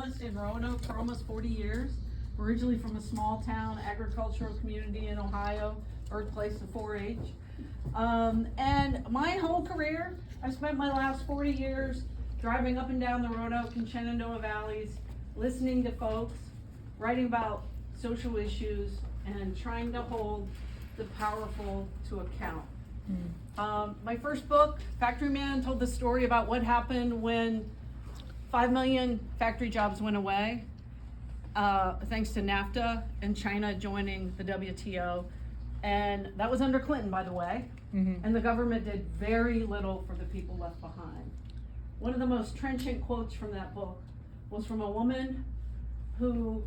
journalist in Roanoke for almost 40 years. Originally from a small town agricultural community in Ohio, birthplace of 4-H. And my whole career, I spent my last 40 years driving up and down the Roanoke and Shenandoah valleys, listening to folks, writing about social issues, and trying to hold the powerful to account. My first book, Factory Man, told the story about what happened when 5 million factory jobs went away, thanks to NAFTA and China joining the WTO. And that was under Clinton, by the way. And the government did very little for the people left behind. One of the most trenchant quotes from that book was from a woman who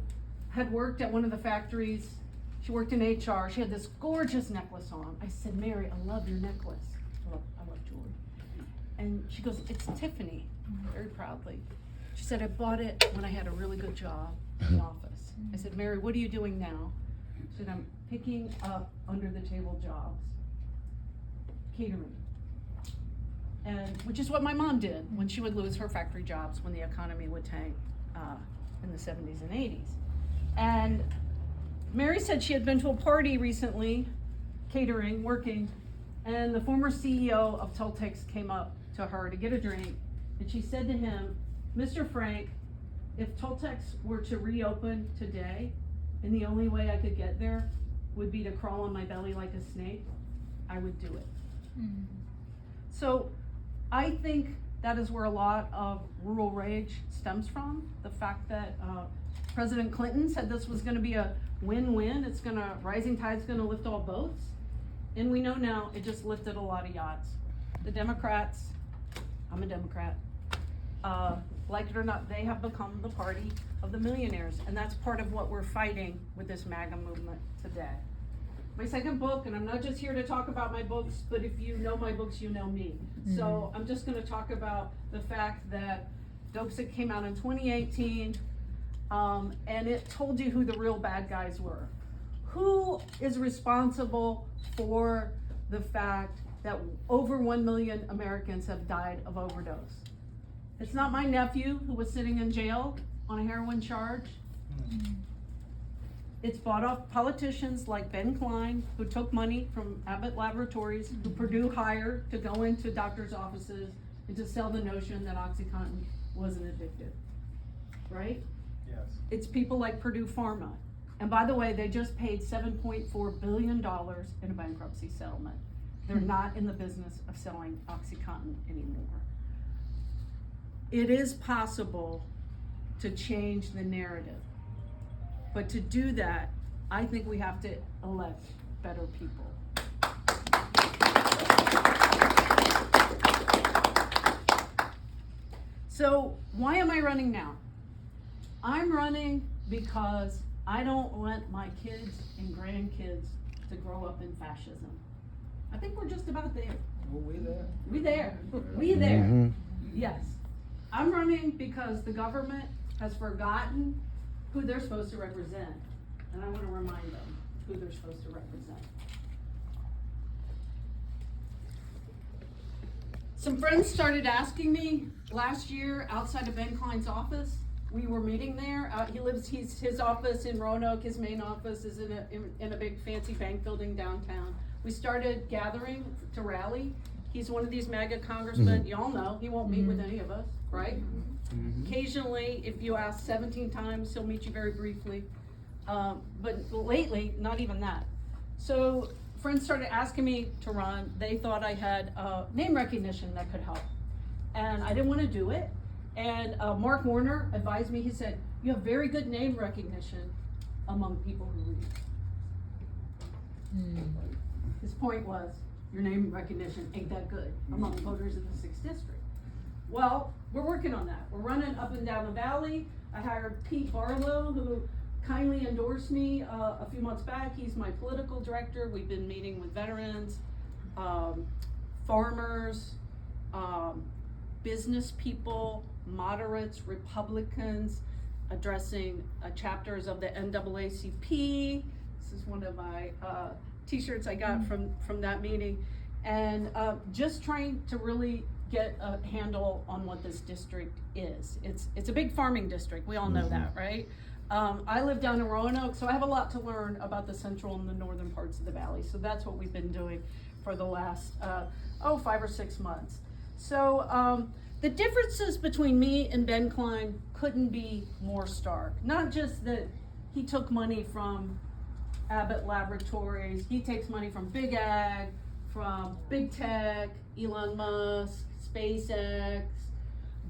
had worked at one of the factories. She worked in HR. She had this gorgeous necklace on. I said, Mary, I love your necklace. I love jewelry. And she goes, it's Tiffany, very proudly. She said, I bought it when I had a really good job in the office. I said, Mary, what are you doing now? She said, I'm picking up under the table jobs, catering. And which is what my mom did when she would lose her factory jobs when the economy would tank in the 70s and 80s. And Mary said she had been to a party recently, catering, working, and the former CEO of Toltex came up to her to get a drink, and she said to him, Mr. Frank, if Toltex were to reopen today, and the only way I could get there would be to crawl on my belly like a snake, I would do it. So I think that is where a lot of rural rage stems from. The fact that President Clinton said this was gonna be a win-win. Rising tide's gonna lift all boats. And we know now it just lifted a lot of yachts. The Democrats, I'm a Democrat, like it or not, they have become the party of the millionaires. And that's part of what we're fighting with this MAGA movement today. My second book, and I'm not just here to talk about my books, but if you know my books, you know me. So I'm just gonna talk about the fact that Dopesick came out in 2018, and it told you who the real bad guys were. Who is responsible for the fact that over 1 million Americans have died of overdose? It's not my nephew who was sitting in jail on a heroin charge. It's bought off politicians like Ben Klein, who took money from Abbott Laboratories, who Purdue hired to go into doctors' offices and to sell the notion that OxyContin wasn't addictive, right? Yes. It's people like Purdue Pharma. And by the way, they just paid $7.4 billion in a bankruptcy settlement. They're not in the business of selling OxyContin anymore. It is possible to change the narrative. But to do that, I think we have to elect better people. So why am I running now? I'm running because I don't want my kids and grandkids to grow up in fascism. I think we're just about there. Well, we there. We there. We there. Yes. I'm running because the government has forgotten who they're supposed to represent. And I want to remind them who they're supposed to represent. Some friends started asking me last year outside of Ben Klein's office. We were meeting there. His office in Roanoke, his main office is in a big fancy bank building downtown. We started gathering to rally. He's one of these MAGA congressmen. Y'all know he won't meet with any of us, right? Occasionally, if you ask 17 times, he'll meet you very briefly. But lately, not even that. So friends started asking me to run. They thought I had name recognition that could help. And I didn't want to do it. And Mark Warner advised me, he said, you have very good name recognition among people who read. His point was, your name recognition ain't that good among voters in the 6th district. Well, we're working on that. We're running up and down the valley. I hired Pete Barlow, who kindly endorsed me a few months back. He's my political director. We've been meeting with veterans, farmers, business people, moderates, Republicans, addressing chapters of the NAACP. This is one of my t-shirts I got from that meeting. And just trying to really get a handle on what this district is. It's a big farming district, we all know that, right? I live down in Roanoke, so I have a lot to learn about the central and the northern parts of the valley. So that's what we've been doing for the last 5 or 6 months. So the differences between me and Ben Klein couldn't be more stark. Not just that he took money from Abbott Laboratories, he takes money from Big Ag, from Big Tech, Elon Musk, SpaceX,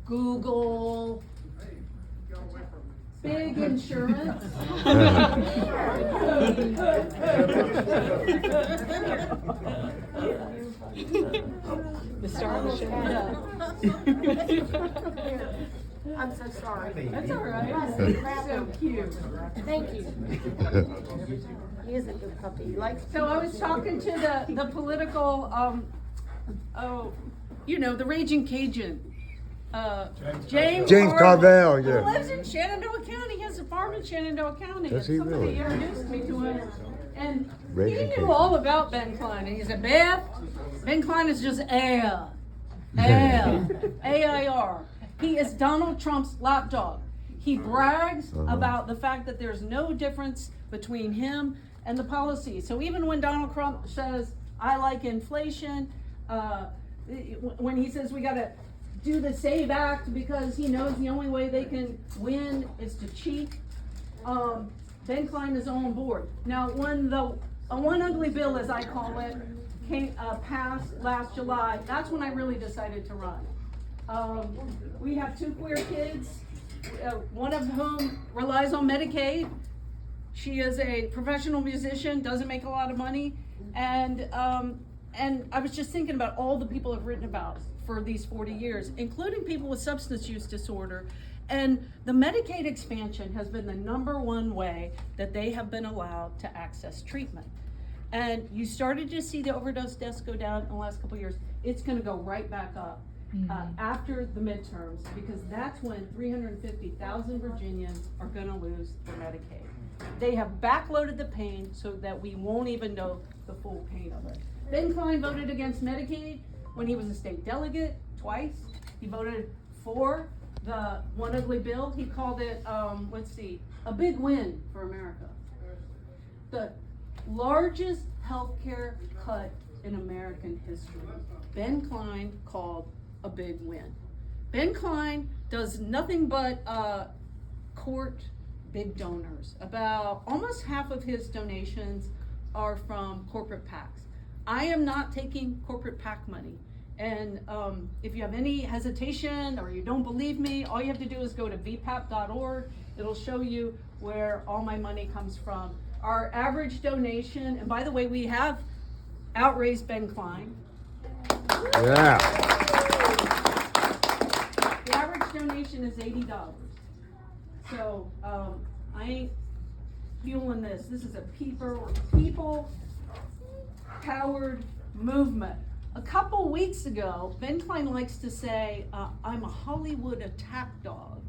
Google, big insurance. The star of the show. I'm so sorry. That's all right. So cute. Thank you. He is a good puppy. He likes. So I was talking to the political, the Raging Cajun. James Carvell, who yeah. lives in Shenandoah County. He has a farm in Shenandoah County. Does And he somebody really? introduced me to him, and Raging he knew Cajun. all about Ben Klein. And he said, Beth, Ben Klein is just AIR. He is Donald Trump's lapdog. He brags about the fact that there's no difference between him and the policy. So even when Donald Trump says, I like inflation, when he says we got to do the SAVE Act because he knows the only way they can win is to cheat, Ben Klein is on board. Now, when the one ugly bill, as I call it, passed last July, that's when I really decided to run. We have 2 queer kids, one of whom relies on Medicaid. She is a professional musician, doesn't make a lot of money, and I was just thinking about all the people I've written about for these 40 years, including people with substance use disorder. And the Medicaid expansion has been the #1 way that they have been allowed to access treatment. And you started to see the overdose deaths go down in the last couple of years. It's gonna go right back up after the midterms, because that's when 350,000 Virginians are gonna lose their Medicaid. They have backloaded the pain so that we won't even know the full pain of it. Ben Klein voted against Medicaid when he was a state delegate twice. He voted for the one ugly bill. He called it, a big win for America. The largest healthcare cut in American history. Ben Klein called a big win. Ben Klein does nothing but court big donors. About almost half of his donations are from corporate PACs. I am not taking corporate PAC money. And if you have any hesitation or you don't believe me, all you have to do is go to vpap.org. It'll show you where all my money comes from. Our average donation, and by the way, we have outraised Ben Klein. Yeah. The average donation is $80. So I ain't fueling this. This is a people-powered movement. A couple weeks ago, Ben Klein likes to say, I'm a Hollywood attack dog.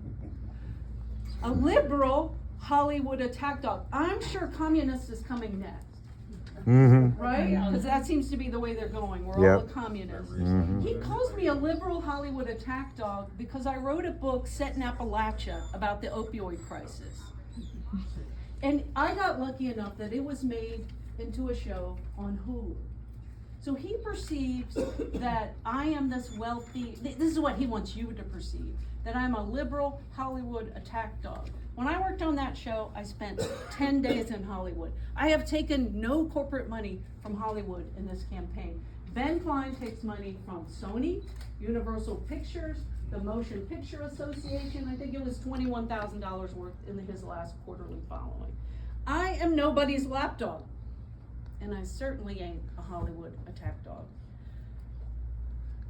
A liberal Hollywood attack dog. I'm sure communist is coming next. Right? Because that seems to be the way they're going. We're all the communists. He calls me a liberal Hollywood attack dog because I wrote a book set in Appalachia about the opioid crisis. And I got lucky enough that it was made into a show on Hulu. So he perceives that I am this wealthy, this is what he wants you to perceive, that I'm a liberal Hollywood attack dog. When I worked on that show, I spent 10 days in Hollywood. I have taken no corporate money from Hollywood in this campaign. Ben Klein takes money from Sony, Universal Pictures, the Motion Picture Association. I think it was $21,000 worth in his last quarterly following. I am nobody's lapdog. And I certainly ain't a Hollywood attack dog.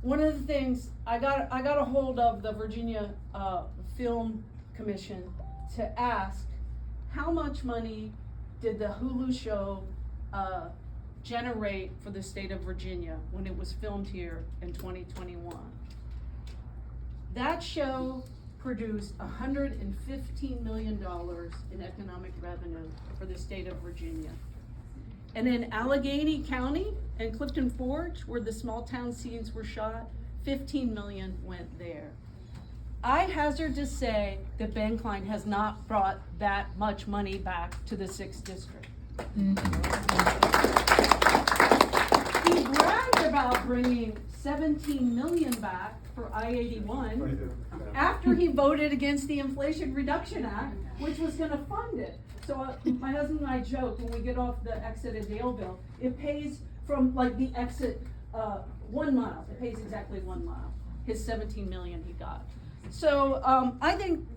One of the things, I got a hold of the Virginia Film Commission to ask, how much money did the Hulu show generate for the state of Virginia when it was filmed here in 2021? That show produced $115 million in economic revenue for the state of Virginia. And in Allegheny County and Clifton Forge, where the small town scenes were shot, 15 million went there. I hazard to say that Ben Klein has not brought that much money back to the 6th district. He bragged about bringing 17 million back for I-81 after he voted against the Inflation Reduction Act, which was gonna fund it. So my husband and I joke when we get off the exit at Daleville, it pays from like the exit 1 mile. It pays exactly 1 mile. His 17 million he got. So I think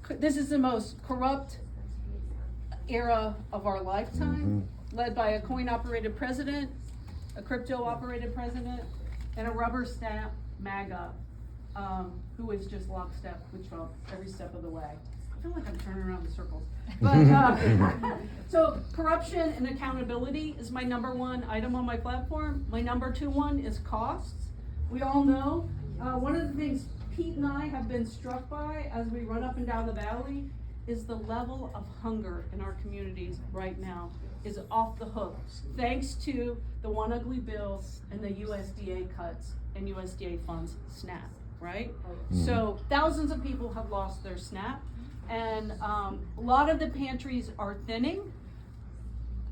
this is the most corrupt era of our lifetime, led by a coin-operated president, a crypto-operated president, and a rubber stamp MAGA, who is just lockstep with Trump every step of the way. I feel like I'm turning around in circles. But, so corruption and accountability is my #1 item on my platform. My #2 one is costs. We all know, one of the things Pete and I have been struck by as we run up and down the valley is the level of hunger in our communities right now is off the hook, thanks to the one ugly bill and the USDA cuts and USDA funds SNAP, right? So thousands of people have lost their SNAP, and a lot of the pantries are thinning.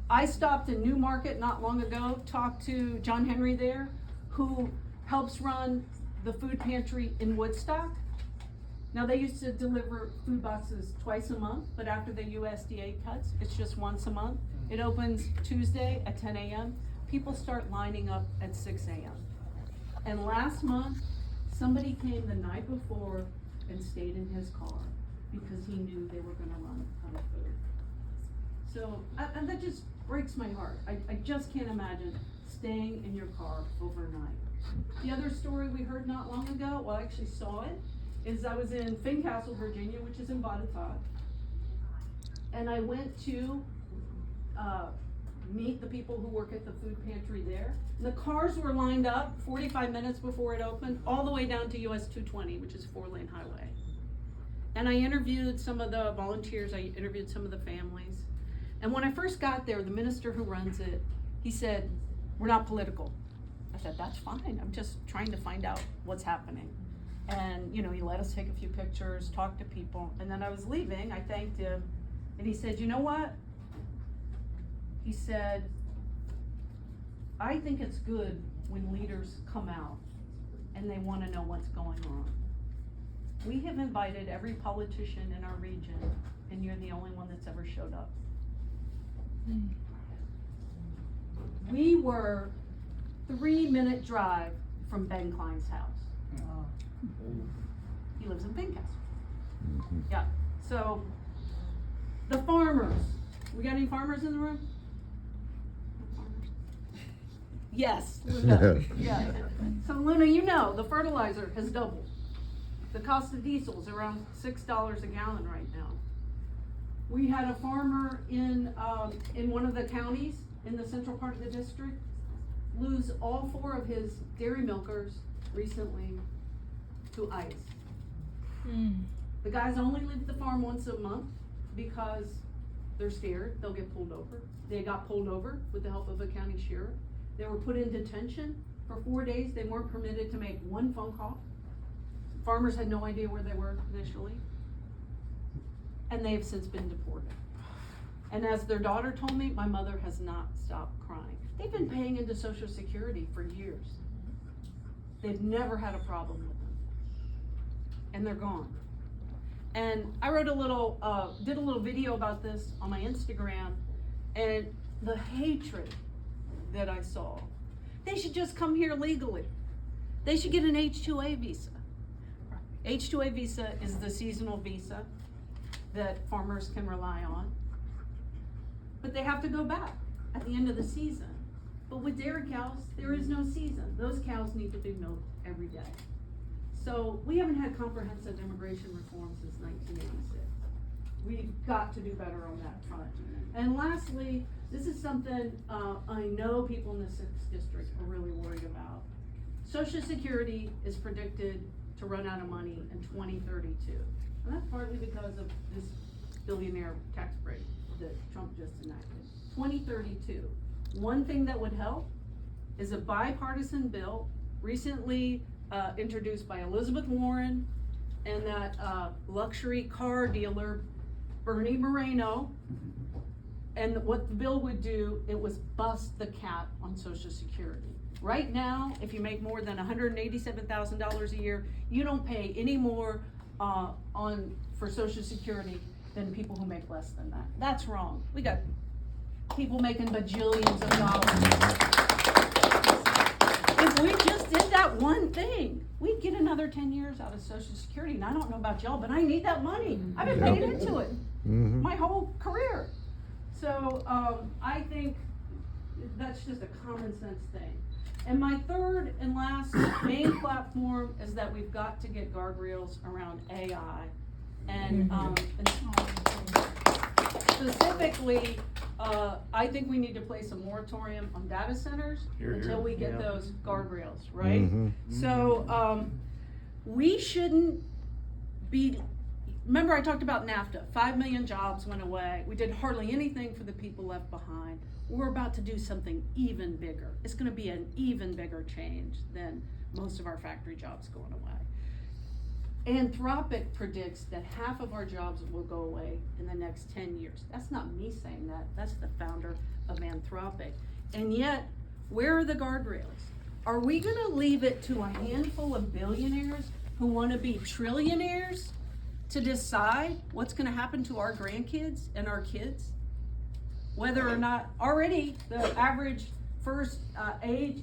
I stopped in Newmarket not long ago, talked to John Henry there, who helps run the food pantry in Woodstock. Now, they used to deliver food boxes twice a month, but after the USDA cuts, it's just once a month. It opens Tuesday at 10 a.m. People start lining up at 6 a.m. And last month, somebody came the night before and stayed in his car because he knew they were gonna run out of food. So, and that just breaks my heart. I just can't imagine staying in your car overnight. The other story we heard not long ago, well, I actually saw it, is I was in Fincastle, Virginia, which is in Botetourt, and I went to meet the people who work at the food pantry there. The cars were lined up 45 minutes before it opened, all the way down to US 220, which is a 4-lane highway. And I interviewed some of the volunteers, I interviewed some of the families. And when I first got there, the minister who runs it, he said, "We're not political." I said, "That's fine, I'm just trying to find out what's happening." And, you know, he let us take a few pictures, talk to people, and then I was leaving, I thanked him, and he said, "You know what?" He said, "I think it's good when leaders come out and they wanna know what's going on. We have invited every politician in our region, and you're the only one that's ever showed up." We were 3-minute drive from Ben Klein's house. He lives in Fincastle. Yeah, so the farmers, we got any farmers in the room? Yes, Luna, yeah. So Luna, you know, the fertilizer has doubled. The cost of diesel is around $6 a gallon right now. We had a farmer in one of the counties in the central part of the district lose all 4 of his dairy milkers recently to ice. The guys only leave the farm once a month because they're scared they'll get pulled over. They got pulled over with the help of a county sheriff. They were put in detention for 4 days. They weren't permitted to make one phone call. Farmers had no idea where they were initially. And they have since been deported. And as their daughter told me, my mother has not stopped crying. They've been paying into Social Security for years. They've never had a problem with them. And they're gone. And I wrote did a little video about this on my Instagram, and the hatred that I saw. They should just come here legally. They should get an H-2A visa. H-2A visa is the seasonal visa that farmers can rely on. But they have to go back at the end of the season. But with dairy cows, there is no season. Those cows need to be milked every day. So we haven't had comprehensive immigration reform since 1986. We've got to do better on that front. And lastly, this is something I know people in the 6th district are really worried about. Social Security is predicted to run out of money in 2032. And that's partly because of this billionaire tax break that Trump just enacted. 2032. One thing that would help is a bipartisan bill recently introduced by Elizabeth Warren and that luxury car dealer, Bernie Moreno. And what the bill would do, it was bust the cap on Social Security. Right now, if you make more than $187,000 a year, you don't pay any more for Social Security than people who make less than that. That's wrong. We got people making bajillions of dollars. If we just did that one thing, we'd get another 10 years out of Social Security. And I don't know about y'all, but I need that money. I've been paying into it my whole career. So I think that's just a common sense thing. And my third and last main platform is that we've got to get guardrails around AI. And specifically, I think we need to place a moratorium on data centers until we get those guardrails, right? So we shouldn't be, remember I talked about NAFTA, 5 million jobs went away. We did hardly anything for the people left behind. We're about to do something even bigger. It's gonna be an even bigger change than most of our factory jobs going away. Anthropic predicts that half of our jobs will go away in the next 10 years. That's not me saying that, that's the founder of Anthropic. And yet, where are the guardrails? Are we gonna leave it to a handful of billionaires who wanna be trillionaires to decide what's gonna happen to our grandkids and our kids? Whether or not, already the average age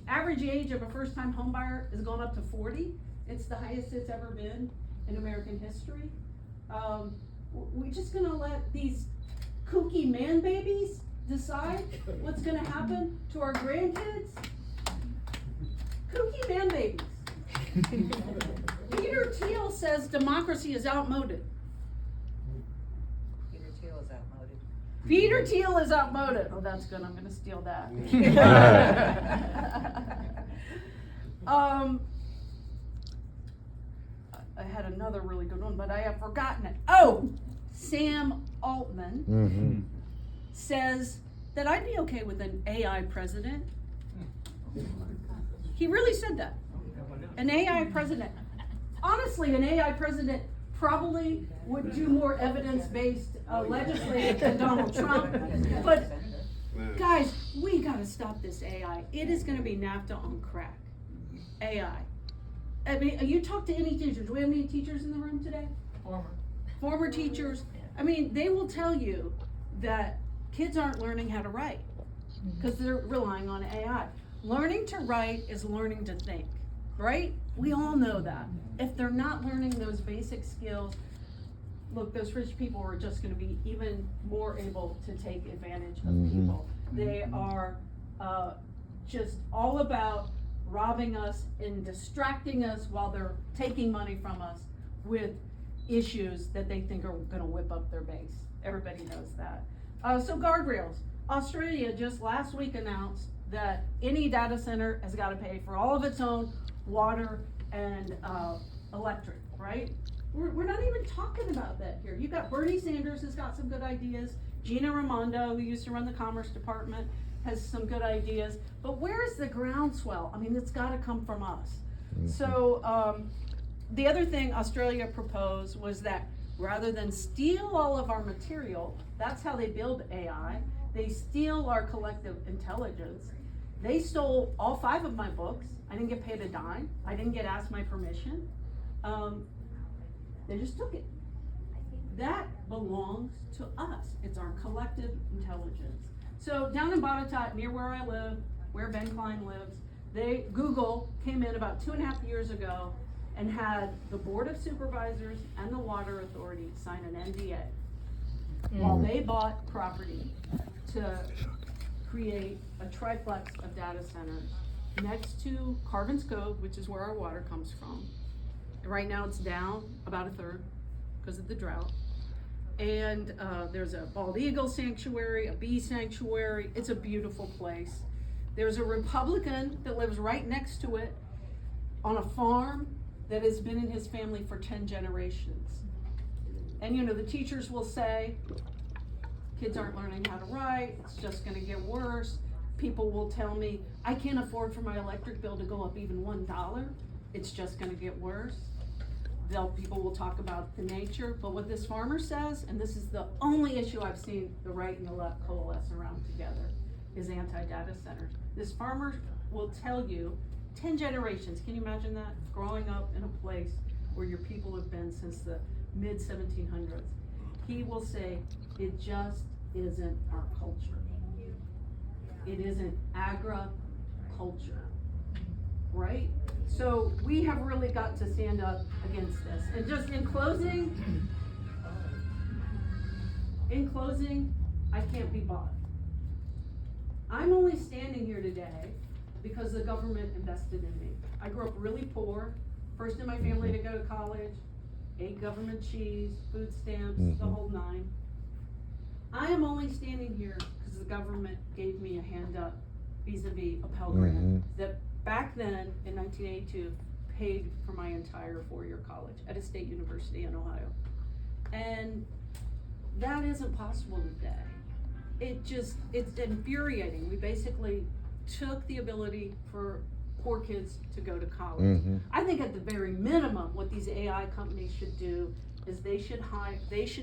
of a first-time home buyer has gone up to 40. It's the highest it's ever been in American history. We're just gonna let these kooky man babies decide what's gonna happen to our grandkids? Kooky man babies. Peter Thiel says democracy is outmoded. Peter Thiel is outmoded. Oh, that's good. I'm going to steal that. I had another really good one, but I have forgotten it. Oh, Sam Altman says that I'd be okay with an AI president. He really said that. An AI president. Honestly, an AI president probably would do more evidence-based legislative than Donald Trump. But guys, we gotta stop this AI. It is gonna be NAFTA on crack. AI. I mean, you talk to any teachers. Do we have any teachers in the room today? Former teachers. I mean, they will tell you that kids aren't learning how to write because they're relying on AI. Learning to write is learning to think, right? We all know that. If they're not learning those basic skills, look, those rich people are just gonna be even more able to take advantage of people. They are just all about robbing us and distracting us while they're taking money from us with issues that they think are gonna whip up their base. Everybody knows that. So guardrails. Australia just last week announced that any data center has gotta pay for all of its own water and electric, right? We're not even talking about that here. You got Bernie Sanders has got some good ideas. Gina Raimondo, who used to run the Commerce Department, has some good ideas. But where is the groundswell? I mean, it's gotta come from us. So the other thing Australia proposed was that rather than steal all of our material, that's how they build AI, they steal our collective intelligence. They stole all 5 of my books. I didn't get paid a dime. I didn't get asked my permission. They just took it. That belongs to us. It's our collective intelligence. So down in Botetourt, near where I live, where Ben Klein lives, Google came in about 2.5 years ago and had the Board of Supervisors and the Water Authority sign an NDA while they bought property to create a triplex of data centers next to Carbon's Cove, which is where our water comes from. Right now it's down about 1/3 because of the drought. And there's a bald eagle sanctuary, a bee sanctuary. It's a beautiful place. There's a Republican that lives right next to it on a farm that has been in his family for 10 generations. And you know, the teachers will say, kids aren't learning how to write, it's just gonna get worse. People will tell me, I can't afford for my electric bill to go up even $1. It's just gonna get worse. People will talk about the nature, but what this farmer says, and this is the only issue I've seen the right and the left coalesce around together, is anti-data centers. This farmer will tell you, 10 generations, can you imagine that? Growing up in a place where your people have been since the mid 1700s. He will say, it just isn't our culture. It isn't agriculture, right? So we have really got to stand up against this. And just in closing, I can't be bought. I'm only standing here today because the government invested in me. I grew up really poor, first in my family to go to college, ate government cheese, food stamps, the whole nine. I am only standing here because the government gave me a hand up vis-a-vis a Pell Grant that back then in 1982 paid for my entire 4-year college at a state university in Ohio. And that isn't possible today. It's infuriating. We basically took the ability for poor kids to go to college. I think at the very minimum, what these AI companies should do is they should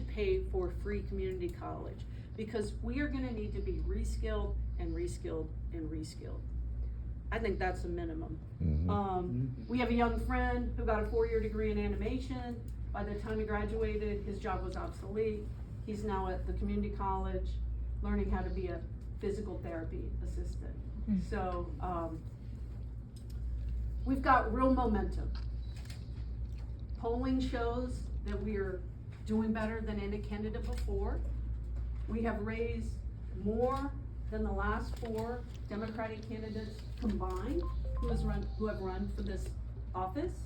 pay for free community college, because we are gonna need to be reskilled and reskilled and reskilled. I think that's a minimum. We have a young friend who got a 4-year degree in animation. By the time he graduated, his job was obsolete. He's now at the community college, learning how to be a physical therapy assistant. So, we've got real momentum. Polling shows that we are doing better than any candidate before. We have raised more than the last 4 Democratic candidates combined who have run for this office.